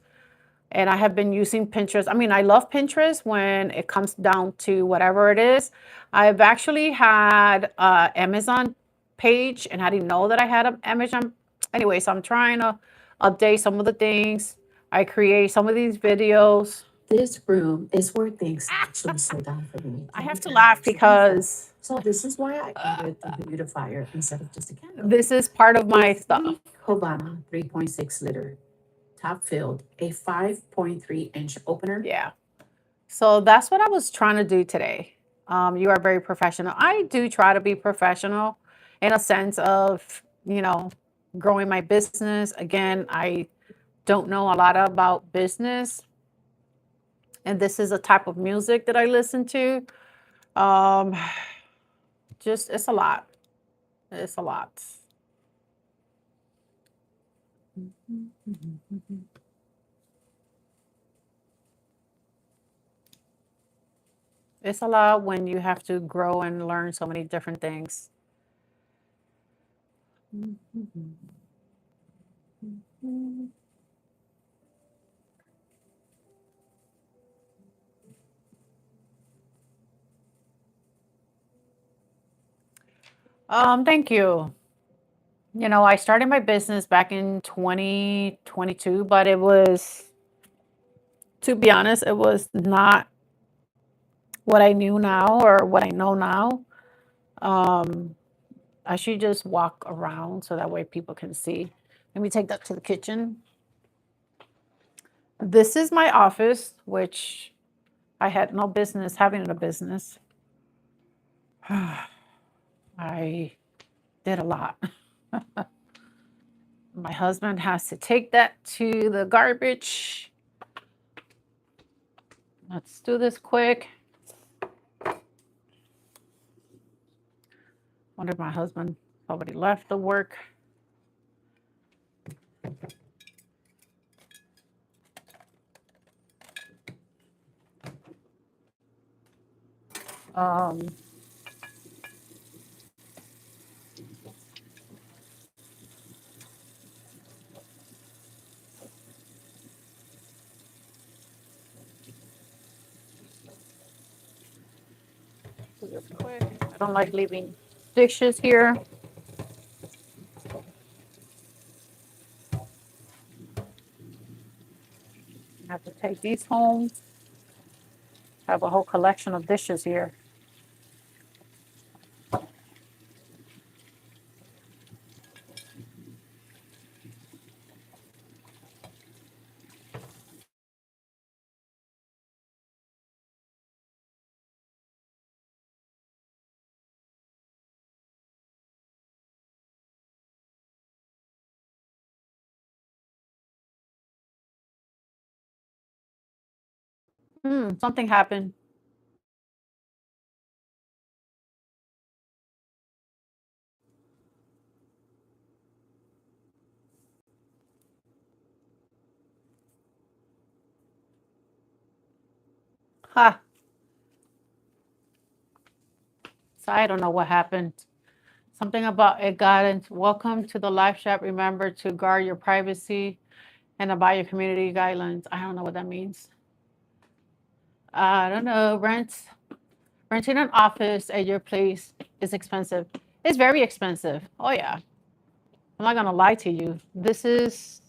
And I have been using Pinterest. I mean, I love Pinterest when it comes down to whatever it is. I've actually had an Amazon page and I didn't know that I had an Amazon. Anyway, so I'm trying to update some of the things. I create some of these videos. This room is where things actually slow down for me. I have to laugh because So this is why I added a humidifier instead of just a candle. this is part of my stuff. Havana 3.6 liter, top filled, a 5.3-inch opener. Yeah. So that's what I was trying to do today. You are very professional. I do try to be professional in a sense of, growing my business. Again, I don't know a lot about business. And this is a type of music that I listen to. Um, just, it's a lot. It's a lot. It's a lot when you have to grow and learn so many different things. Thank you. I started my business back in 2022, but it was, to be honest, it was not what I knew now or what I know now. Um, I should just walk around so that way people can see. Let me take that to the kitchen. This is my office, which I had no business having a business. I did a lot. My husband has to take that to the garbage. Let's do this quick. Wonder if my husband probably left the work. Um, do this quick. I don't like leaving dishes here. I have to take these home. Have a whole collection of dishes here. Something happened. Ha. So I don't know what happened. Something about it got into welcome to the live chat. Remember to guard your privacy and abide your community guidelines. I don't know what that means. I don't know. Renting an office at your place is expensive. It's very expensive. Oh yeah. I'm not gonna lie to you. This is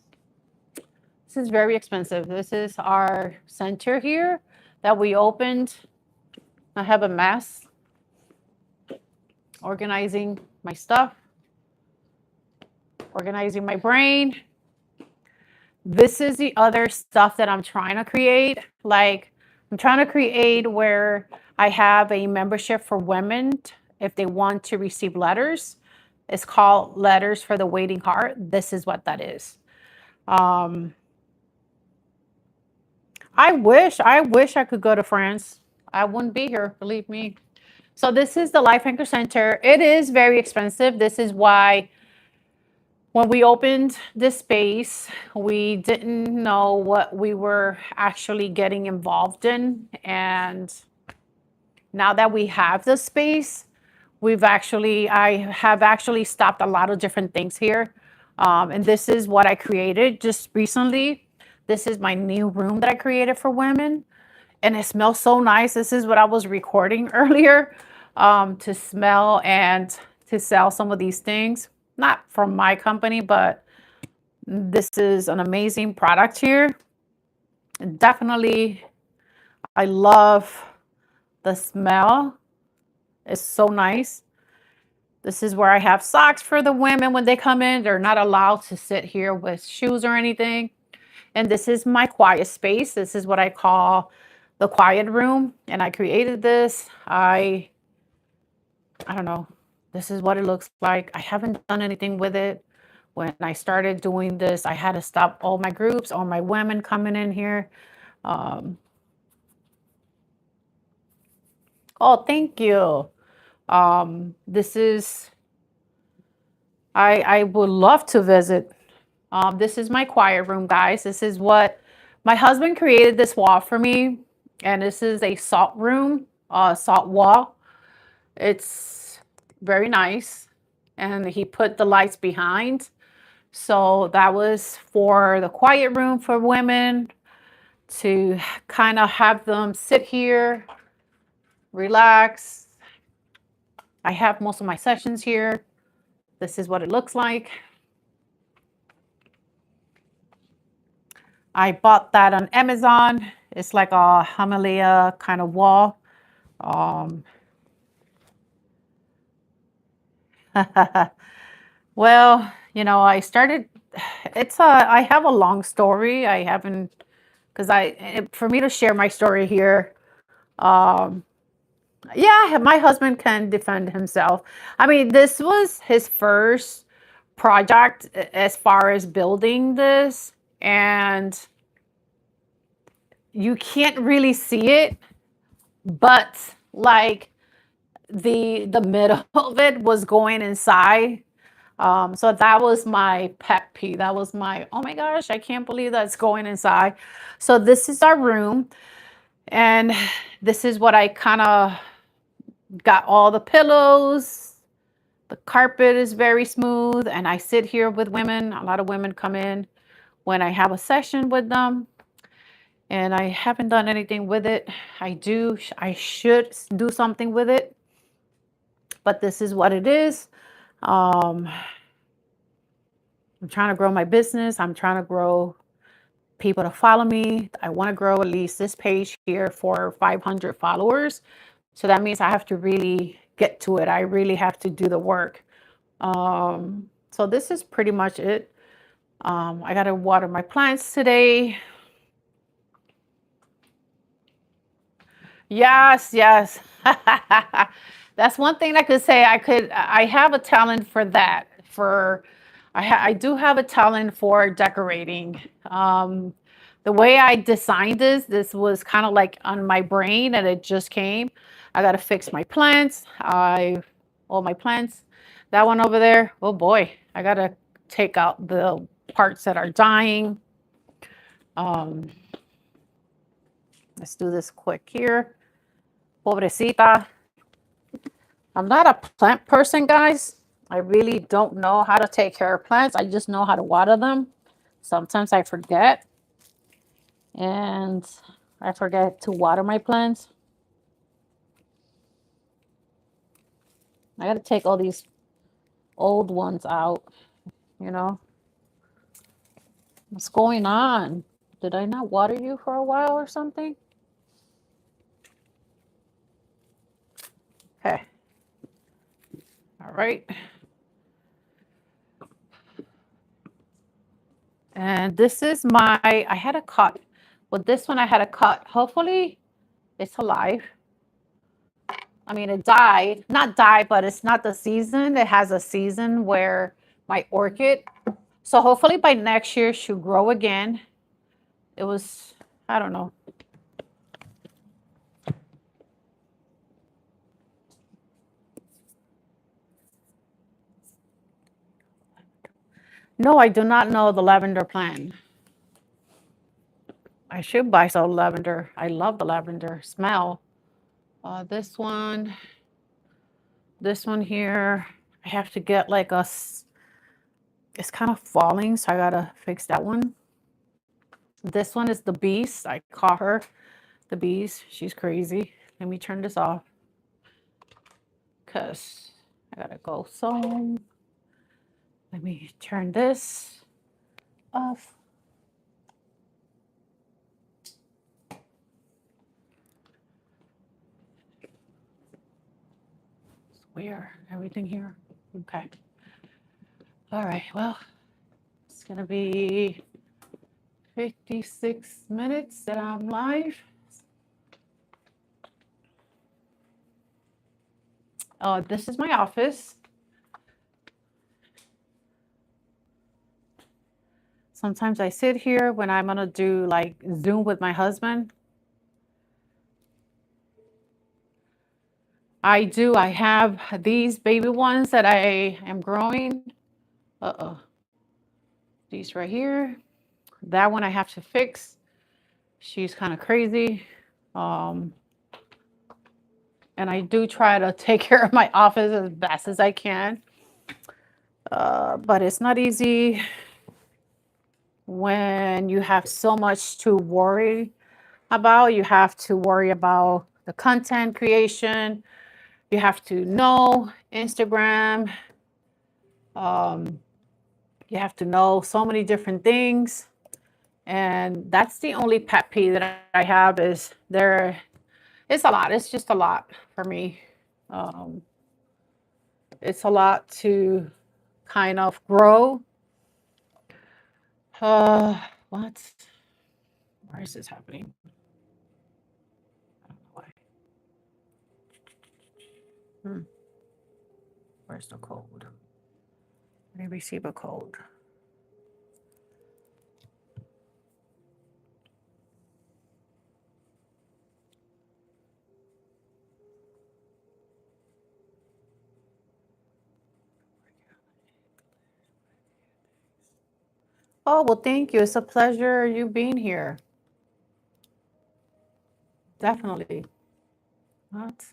very expensive. This is our center here that we opened. I have a mess organizing my stuff, organizing my brain. This is the other stuff that I'm trying to create. Like, I'm trying to create where I have a membership for women if they want to receive letters. It's called Letters for the Waiting Heart. This is what that is. I wish I could go to France. I wouldn't be here, believe me. So this is the Life Anchor Center. It is very expensive. This is why when we opened this space, we didn't know what we were actually getting involved in. And now that we have the space, I have actually stopped a lot of different things here. And this is what I created just recently. This is my new room that I created for women. And it smells so nice. This is what I was recording earlier, to smell and to sell some of these things. Not from my company, but this is an amazing product here. Definitely, I love the smell. It's so nice. This is where I have socks for the women when they come in. They're not allowed to sit here with shoes or anything. And this is my quiet space. This is what I call the quiet room. And I created this. I don't know. This is what it looks like. I haven't done anything with it. When I started doing this, I had to stop all my groups, all my women coming in here. Oh, thank you. This is, I would love to visit. This is my quiet room, guys. This is what my husband created this wall for me. And this is a salt room, salt wall. It's very nice. And he put the lights behind. So that was for the quiet room for women to kind of have them sit here, relax. I have most of my sessions here. This is what it looks like. I bought that on Amazon. It's like a Himalaya kind of wall. Well, I started, I have a long story. I haven't, because for me to share my story here, yeah, my husband can defend himself. I mean, this was his first project as far as building this, and you can't really see it, but like the middle of it was going inside. So that was my pet peeve. That was my, oh my gosh, I can't believe that's going inside. So this is our room, and this is what I kind of got all the pillows. The carpet is very smooth, and I sit here with women. A lot of women come in when I have a session with them, and I haven't done anything with it. I should do something with it, but this is what it is. I'm trying to grow my business. I'm trying to grow people to follow me. I want to grow at least this page here for 500 followers. So that means I have to really get to it. I really have to do the work. So this is pretty much it. I got to water my plants today. Yes, yes. That's one thing I could say. I have a talent for that. I do have a talent for decorating. The way I designed this was kind of like on my brain, and it just came. I got to fix my plants. All my plants. That one over there. Oh boy, I got to take out the parts that are dying. Let's do this quick here. Pobrecita. I'm not a plant person, guys. I really don't know how to take care of plants. I just know how to water them. Sometimes I forget. And I forget to water my plants. I got to take all these old ones out, you know. What's going on? Did I not water you for a while or something? Okay. All right. And this is I had a cut. With this one, I had a cut. Hopefully, it's alive. I mean, it died. Not died, but it's not the season. It has a season where my orchid. So hopefully by next year, she'll grow again. It was, I don't know. No, I do not know the lavender plant. I should buy some lavender. I love the lavender smell. This one here, I have to get like it's kind of falling, so I gotta fix that one. This one is the beast. I call her the beast. She's crazy. Let me turn this off because I gotta go. So let me turn this off. It's weird. Everything here. Okay. All right. Well, it's gonna be 56 minutes that I'm live. This is my office. Sometimes I sit here when I'm gonna do like Zoom with my husband. I do. I have these baby ones that I am growing. Uh-oh. These right here. That one I have to fix. She's kind of crazy. And I do try to take care of my office as best as I can. But it's not easy when you have so much to worry about. You have to worry about the content creation. You have to know Instagram. You have to know so many different things. And that's the only pet peeve that I have is it's a lot. It's just a lot for me. It's a lot to kind of grow. What? Why is this happening? I don't know why. Where's the code? Let me receive a code. Oh, well, thank you. It's a pleasure you being here. Definitely. What?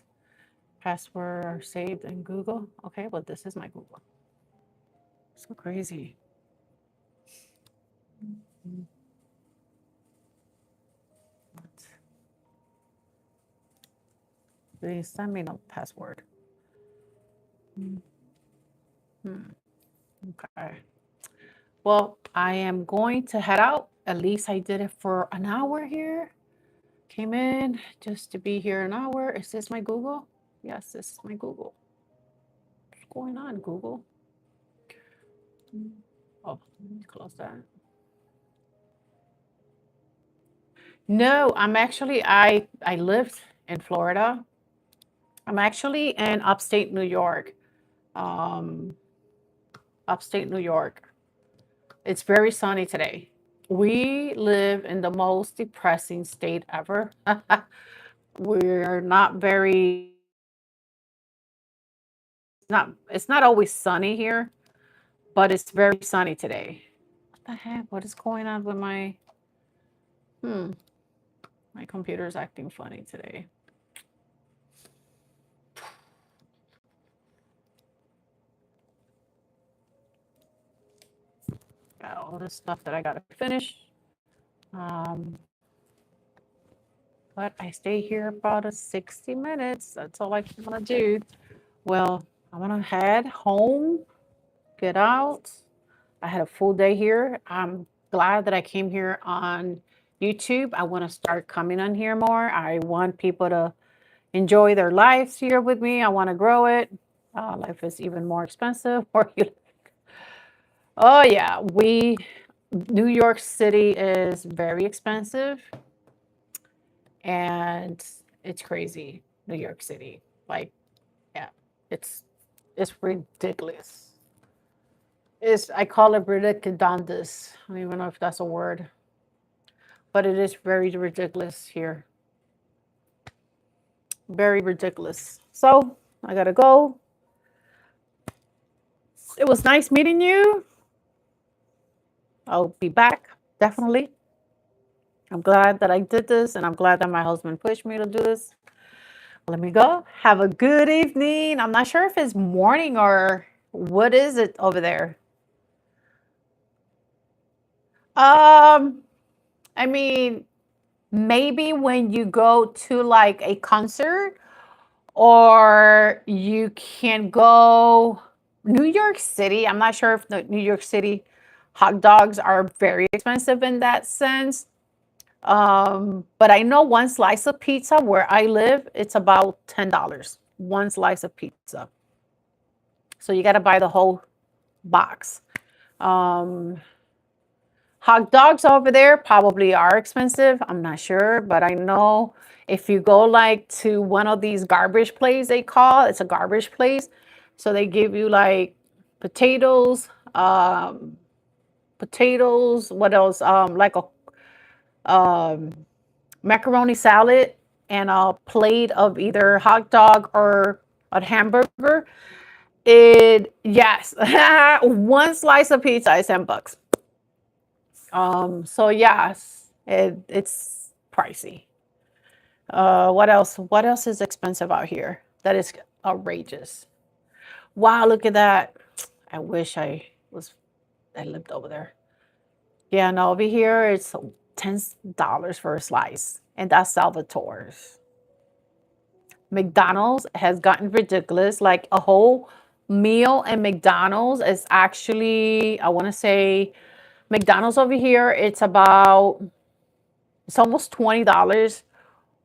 Password saved in Google. Okay, well, this is my Google. So crazy. What? Please send me no password. Okay. Well, I am going to head out. At least I did it for an hour here. Came in just to be here an hour. Is this my Google? Yes, this is my Google. What's going on, Google? Oh, let me close that. No, I'm actually I lived in Florida. I'm actually in upstate New York. Um, upstate New York. It's very sunny today. We live in the most depressing state ever. We're not very not it's not always sunny here, but it's very sunny today. What the heck? What is going on with hmm, my computer's acting funny today. got all this stuff that I gotta finish. Um, but I stay here about 60 minutes. That's all I want to do. Well, I want to head home, get out. I had a full day here. I'm glad that I came here on YouTube. I want to start coming on here more. I want people to enjoy their lives here with me. I want to grow it. Life is even more expensive. Oh yeah, New York City is very expensive, and it's crazy. New York City, like, yeah, it's it's ridiculous. I call it ridiculous. I don't even know if that's a word, but it is very ridiculous here. Very ridiculous. So I gotta go. It was nice meeting you. I'll be back definitely. I'm glad that I did this, and I'm glad that my husband pushed me to do this. Let me go. Have a good evening. I'm not sure if it's morning or what is it over there. Um, I mean, maybe when you go to like a concert, or you can go New York City. I'm not sure if the New York City hot dogs are very expensive in that sense. But I know one slice of pizza where I live, it's about $10. One slice of pizza. So you got to buy the whole box. Um, Hot dogs over there probably are expensive. I'm not sure, but I know if you go like to one of these garbage places they call, it's a garbage place. So they give you like potatoes, what else? Like a um, macaroni salad and a plate of either hot dog or a hamburger. Yes, one slice of pizza is $10. So yes, it's pricey. What else? What else is expensive out here? That is outrageous. Wow, look at that. I wish I lived over there. Yeah, no, over here it's $10 for a slice, and that's Salvatore's. McDonald's has gotten ridiculous. Like a whole meal in McDonald's is actually, I want to say, McDonald's over here, it's almost $20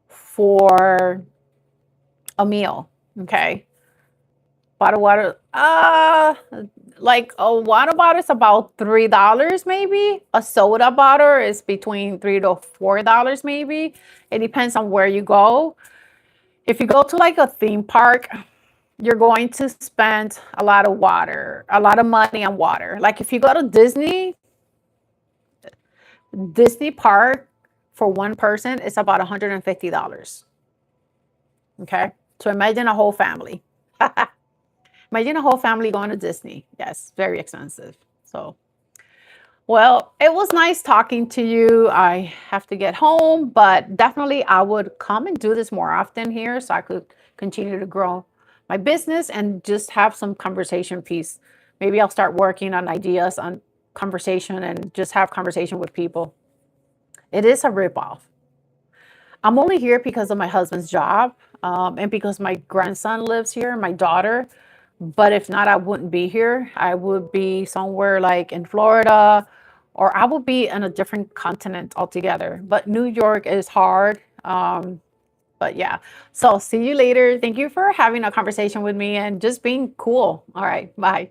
for a meal. Okay. Bottle water, like a water bottle is about $3 maybe. A soda bottle is between $3 to $4 maybe. It depends on where you go. If you go to like a theme park, you're going to spend a lot of money on water. Like if you go to Disney Park for one person is about $150. Okay. So imagine a whole family. Imagine a whole family going to Disney. Yes, very expensive. So, well, it was nice talking to you. I have to get home, but definitely I would come and do this more often here so I could continue to grow my business and just have some conversation piece. Maybe I'll start working on ideas on conversation and just have conversation with people. It is a ripoff. I'm only here because of my husband's job, and because my grandson lives here, my daughter. But if not, I wouldn't be here. I would be somewhere like in Florida, or I would be in a different continent altogether. But New York is hard. But yeah, so see you later. Thank you for having a conversation with me and just being cool. All right, bye.